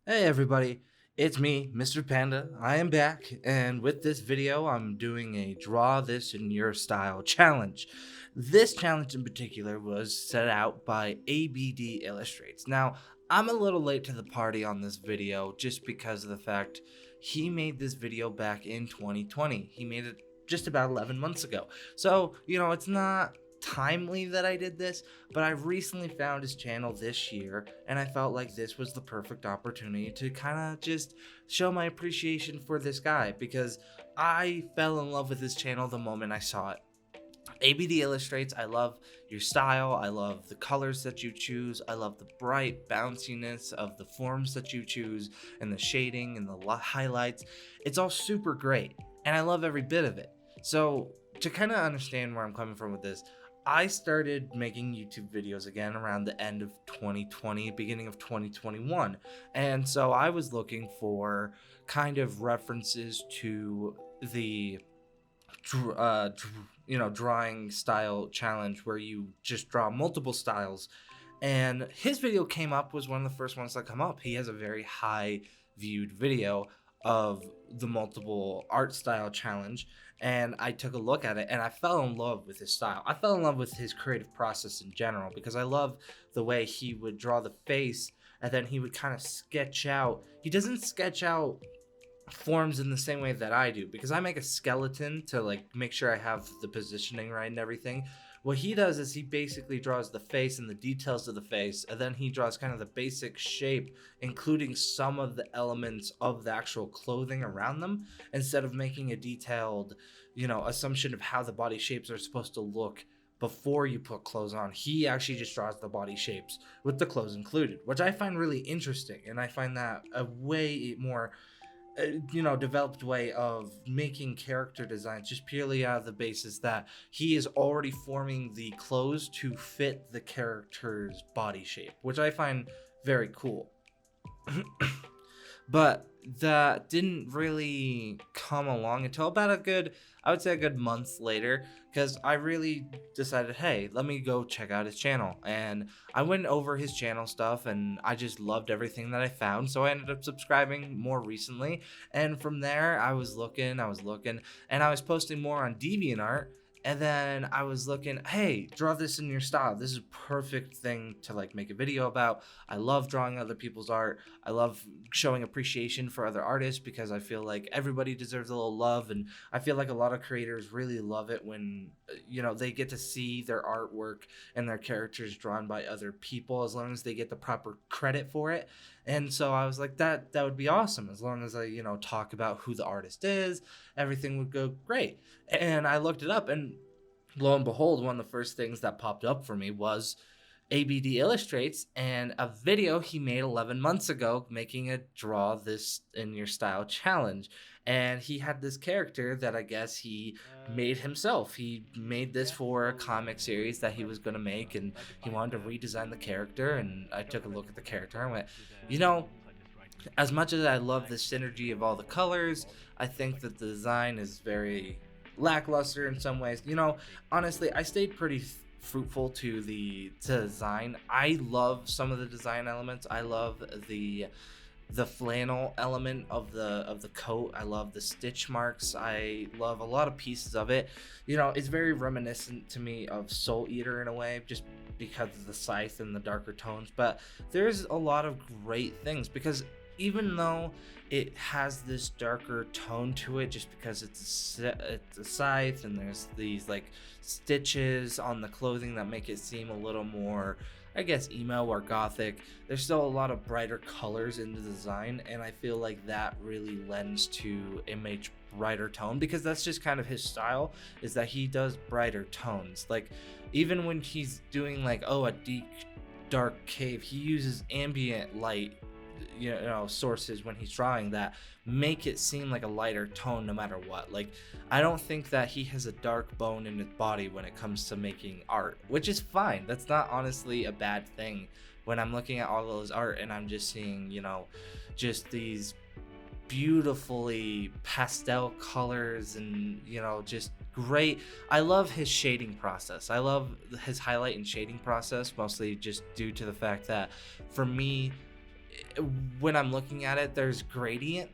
Hey everybody, it's me, Mr. Panda. I am back, and with this video, I'm doing a draw this in your style challenge. This challenge in particular was set out by ABD Illustrates. Now, I'm a little late to the party on this video just because of the fact he made this video back in 2020. He made it just about 11 months ago. So, it's not timely that I did this, but I recently found his channel this year, and I felt like this was the perfect opportunity to kind of just show my appreciation for this guy because I fell in love with his channel the moment I saw it. ABD Illustrates, I love your style, I love the colors that you choose, I love the bright bounciness of the forms that you choose, and the shading and the highlights. It's all super great, and I love every bit of it. So, to kind of understand where I'm coming from with this, I started making YouTube videos again around the end of 2020, beginning of 2021. And so I was looking for kind of references to the drawing style challenge where you just draw multiple styles. And his video came up, was one of the first ones that come up. He has a very high viewed video of the multiple art style challenge, and I took a look at it and I fell in love with his style. I fell in love with his creative process in general because I love the way he would draw the face and then he would kind of sketch out. He doesn't sketch out forms in the same way that I do because I make a skeleton to like make sure I have the positioning right and everything. What he does is he basically draws the face and the details of the face, and then he draws kind of the basic shape, including some of the elements of the actual clothing around them, instead of making a detailed, assumption of how the body shapes are supposed to look before you put clothes on. He actually just draws the body shapes with the clothes included, which I find really interesting, and I find that a way more developed way of making character designs just purely out of the basis that he is already forming the clothes to fit the character's body shape, which I find very cool. But that didn't really come along until about I would say a good month later, because I really decided, hey, let me go check out his channel. And I went over his channel stuff and I just loved everything that I found. So I ended up subscribing more recently. And from there, I was looking, and I was posting more on DeviantArt. And then I was looking, hey, draw this in your style. This is a perfect thing to like make a video about. I love drawing other people's art. I love showing appreciation for other artists because I feel like everybody deserves a little love. And I feel like a lot of creators really love it when, they get to see their artwork and their characters drawn by other people as long as they get the proper credit for it. And so I was like, that would be awesome. As long as I, talk about who the artist is, everything would go great. And I looked it up, and lo and behold, one of the first things that popped up for me was ABD Illustrates and a video he made 11 months ago making a draw this in your style challenge. And he had this character that I guess he made himself. He made this for a comic series that he was going to make, and he wanted to redesign the character. And I took a look at the character and went, you know, as much as I love the synergy of all the colors, I think that the design is very lackluster in some ways. Honestly, I stayed pretty fruitful to the design. I love some of the design elements. I love the flannel element of the coat. I love the stitch marks. I love a lot of pieces of it. It's very reminiscent to me of Soul Eater in a way, just because of the scythe and the darker tones. But there's a lot of great things because even though it has this darker tone to it just because it's a scythe and there's these like stitches on the clothing that make it seem a little more, I guess, emo or gothic, there's still a lot of brighter colors in the design, and I feel like that really lends to a much brighter tone because that's just kind of his style, is that he does brighter tones. Like even when he's doing like a deep dark cave, he uses ambient light sources when he's drawing that make it seem like a lighter tone no matter what. Like I don't think that he has a dark bone in his body when it comes to making art, which is fine. That's not honestly a bad thing when I'm looking at all of his art and I'm just seeing just these beautifully pastel colors and just great. I love his shading process. I love his highlight and shading process, mostly just due to the fact that for me, when I'm looking at it, there's gradient,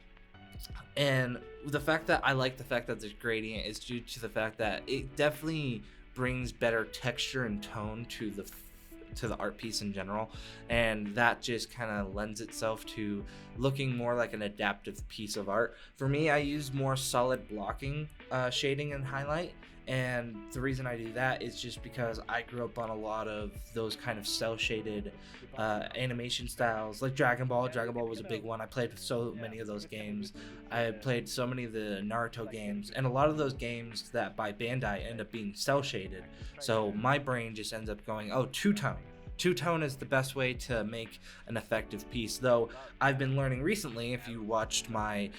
and the fact that I like the fact that there's gradient is due to the fact that it definitely brings better texture and tone to the art piece in general, and that just kind of lends itself to looking more like an adaptive piece of art. For me, I use more solid blocking, shading and highlight, and the reason I do that is just because I grew up on a lot of those kind of cell shaded animation styles, like Dragon Ball. Dragon Ball was a big one. I played so many of those games. I played so many of the Naruto games, and a lot of those games that by Bandai end up being cell shaded. So my brain just ends up going, oh, two-tone. Two-tone is the best way to make an effective piece. Though I've been learning recently, if you watched my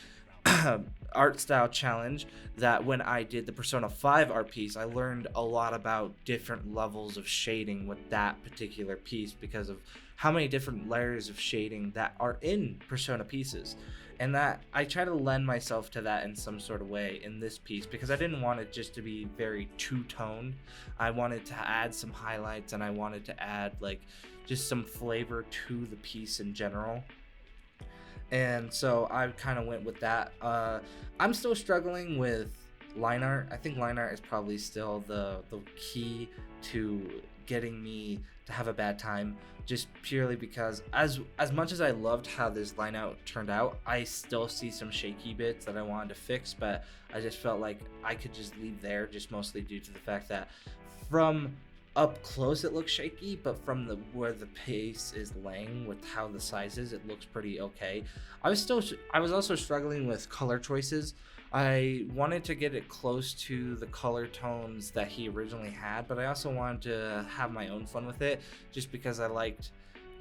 art style challenge, that when I did the Persona 5 art piece, I learned a lot about different levels of shading with that particular piece because of how many different layers of shading that are in Persona pieces. And that I try to lend myself to that in some sort of way in this piece, because I didn't want it just to be very two-toned. I wanted to add some highlights, and I wanted to add like just some flavor to the piece in general. And so I kind of went with that. I'm still struggling with line art. I think line art is probably still the key to getting me to have a bad time, just purely because as much as I loved how this line out turned out, I still see some shaky bits that I wanted to fix, but I just felt like I could just leave there, just mostly due to the fact that from up close it looks shaky, but from the where the pace is laying with how the size is, it looks pretty okay. I was also struggling with color choices. I wanted to get it close to the color tones that he originally had, but I also wanted to have my own fun with it, just because I liked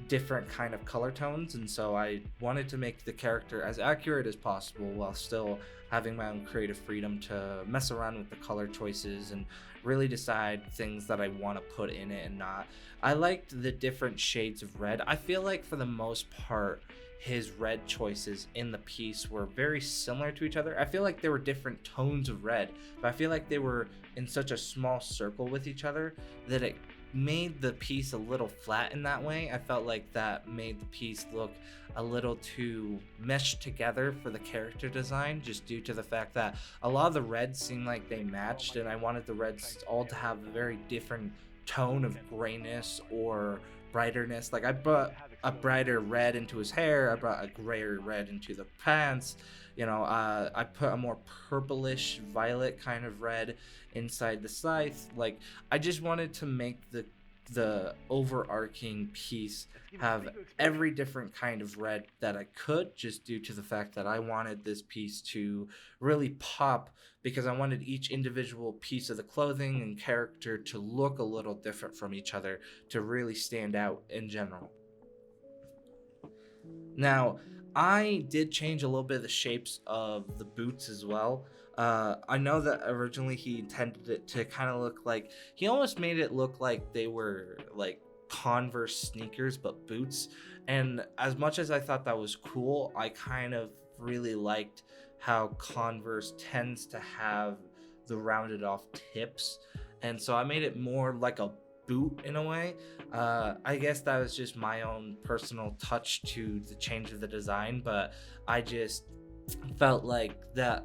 different kind of color tones, and so I wanted to make the character as accurate as possible while still having my own creative freedom to mess around with the color choices and really decide things that I want to put in it and not. I liked the different shades of red. I feel like for the most part his red choices in the piece were very similar to each other. I feel like there were different tones of red, but I feel like they were in such a small circle with each other that it made the piece a little flat in that way. I felt like that made the piece look a little too meshed together for the character design, just due to the fact that a lot of the reds seemed like they matched, and I wanted the reds all to have a very different tone of grayness or brighterness. Like I brought a brighter red into his hair, I brought a grayer red into the pants, I put a more purplish violet kind of red inside the scythe. Like I just wanted to make the overarching piece have every different kind of red that I could, just due to the fact that I wanted this piece to really pop, because I wanted each individual piece of the clothing and character to look a little different from each other to really stand out in general. Now, I did change a little bit of the shapes of the boots as well. I know that originally he intended it to kind of look like, he almost made it look like they were like Converse sneakers but boots. And as much as I thought that was cool, I kind of really liked how Converse tends to have the rounded off tips. And so I made it more like a boot in a way. I guess that was just my own personal touch to the change of the design, but I just felt like that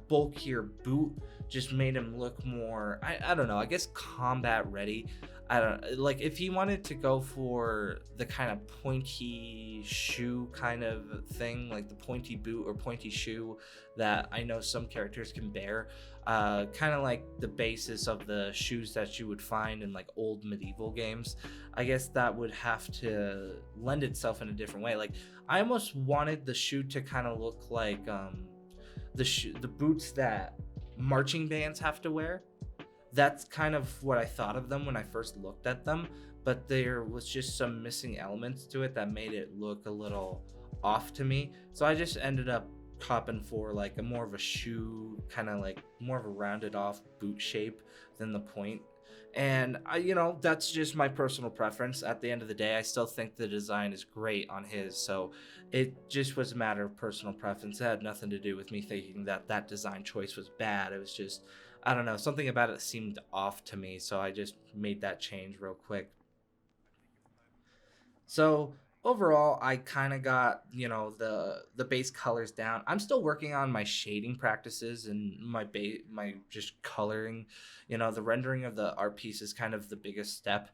bulkier boot just made him look more, I don't know, I guess combat ready. I don't like, if he wanted to go for the kind of pointy shoe kind of thing, like the pointy boot or pointy shoe that I know some characters can bear, kind of like the basis of the shoes that you would find in like old medieval games. I guess that would have to lend itself in a different way. Like I almost wanted the shoe to kind of look like the boots that marching bands have to wear. That's kind of what I thought of them when I first looked at them, but there was just some missing elements to it that made it look a little off to me. So I just ended up copping for like a more of a shoe, kind of like more of a rounded off boot shape than the point. And that's just my personal preference. At the end of the day, I still think the design is great on his, so it just was a matter of personal preference. It had nothing to do with me thinking that design choice was bad. It was just, I don't know, something about it seemed off to me, so I just made that change real quick. So overall, I kind of got, the base colors down. I'm still working on my shading practices and my just coloring. The rendering of the art piece is kind of the biggest step.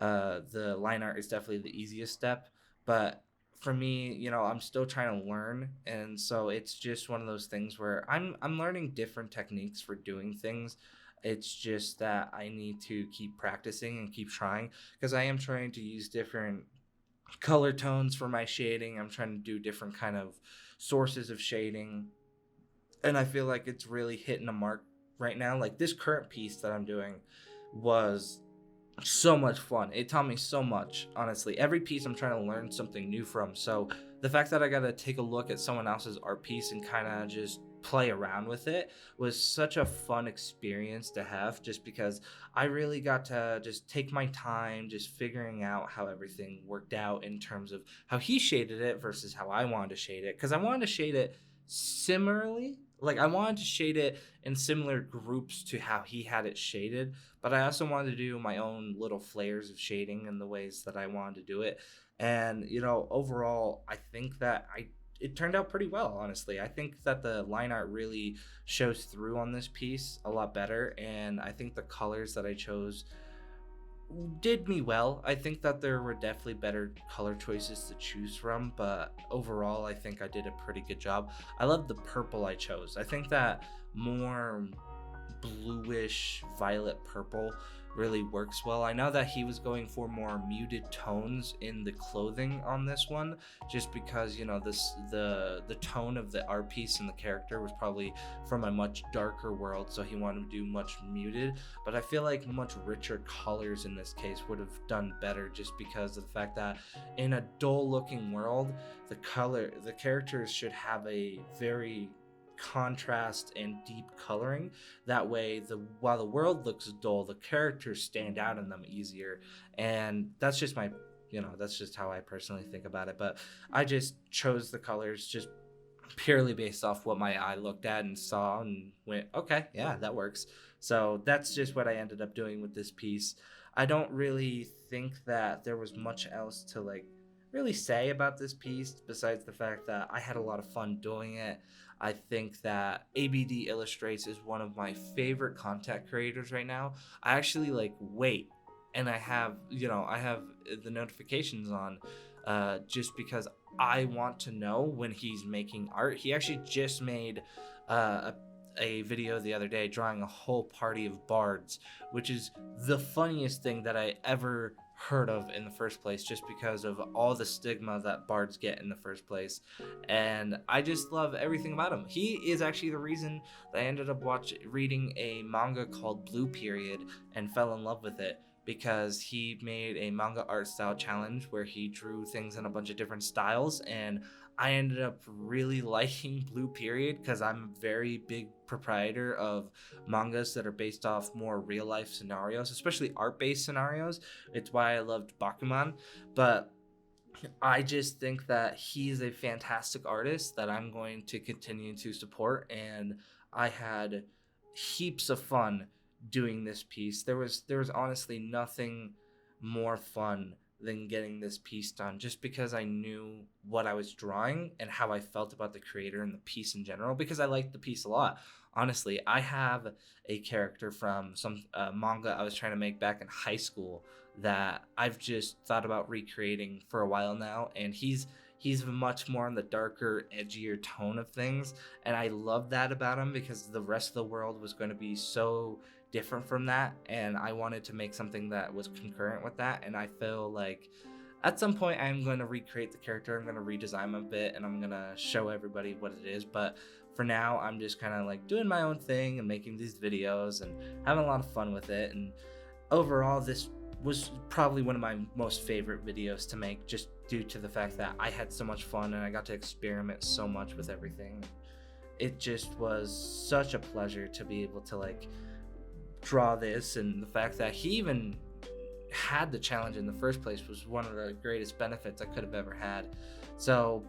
The line art is definitely the easiest step, but for me, I'm still trying to learn, and so it's just one of those things where I'm learning different techniques for doing things. It's just that I need to keep practicing and keep trying, because I am trying to use different color tones for my shading. I'm trying to do different kind of sources of shading, and I feel like it's really hitting a mark right now. Like this current piece that I'm doing was so much fun. It taught me so much, honestly. Every piece I'm trying to learn something new from. So the fact that I got to take a look at someone else's art piece and kind of just play around with it was such a fun experience to have, just because I really got to just take my time just figuring out how everything worked out in terms of how he shaded it versus how I wanted to shade it, because I wanted to shade it similarly. Like I wanted to shade it in similar groups to how he had it shaded, but I also wanted to do my own little flares of shading in the ways that I wanted to do it. And overall, I think that it turned out pretty well, honestly. I think that the line art really shows through on this piece a lot better, and I think the colors that I chose did me well. I think that there were definitely better color choices to choose from, but overall I think I did a pretty good job. I love the purple I chose. I think that more bluish violet purple really works well. I know that he was going for more muted tones in the clothing on this one, just because the tone of the art piece and the character was probably from a much darker world, so he wanted to do much muted. But I feel like much richer colors in this case would have done better, just because of the fact that in a dull looking world, the characters should have a very contrast and deep coloring. That way, while the world looks dull, the characters stand out in them easier. And that's just that's just how I personally think about it. But I just chose the colors just purely based off what my eye looked at and saw and went, okay, yeah, that works. So that's just what I ended up doing with this piece. I don't really think that there was much else to really say about this piece besides the fact that I had a lot of fun doing it. I think that ABD Illustrates is one of my favorite content creators right now. I actually wait, and I have the notifications on, just because I want to know when he's making art. He actually just made a video the other day drawing a whole party of bards, which is the funniest thing that I ever heard of in the first place, just because of all the stigma that bards get in the first place. And I just love everything about him. He is actually the reason that I ended up reading a manga called Blue Period and fell in love with it, because he made a manga art style challenge where he drew things in a bunch of different styles, and I ended up really liking Blue Period because I'm a very big proprietor of mangas that are based off more real life scenarios, especially art based scenarios. It's why I loved Bakuman. But I just think that he's a fantastic artist that I'm going to continue to support, and I had heaps of fun doing this piece. There was honestly nothing more fun than getting this piece done, just because I knew what I was drawing and how I felt about the creator and the piece in general, because I liked the piece a lot. Honestly, I have a character from some manga I was trying to make back in high school that I've just thought about recreating for a while now, and he's much more on the darker, edgier tone of things, and I love that about him, because the rest of the world was going to be so different from that, and I wanted to make something that was concurrent with that. And I feel like at some point I'm going to recreate the character, I'm going to redesign him a bit, and I'm going to show everybody what it is. But for now, I'm just kind of doing my own thing and making these videos and having a lot of fun with it. And overall, this was probably one of my most favorite videos to make, just due to the fact that I had so much fun and I got to experiment so much with everything. It just was such a pleasure to be able to draw this, and the fact that he even had the challenge in the first place was one of the greatest benefits I could have ever had. So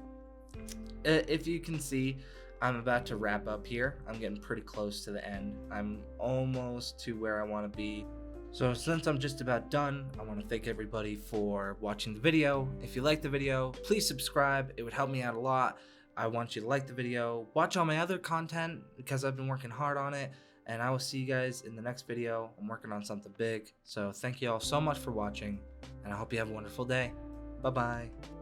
if you can see, I'm about to wrap up here. I'm getting pretty close to the end. I'm almost to where I want to be. So since I'm just about done, I want to thank everybody for watching the video. If you like the video, please subscribe. It would help me out a lot. I want you to like the video, watch all my other content because I've been working hard on it, and I will see you guys in the next video. I'm working on something big. So thank you all so much for watching, and I hope you have a wonderful day. Bye-bye.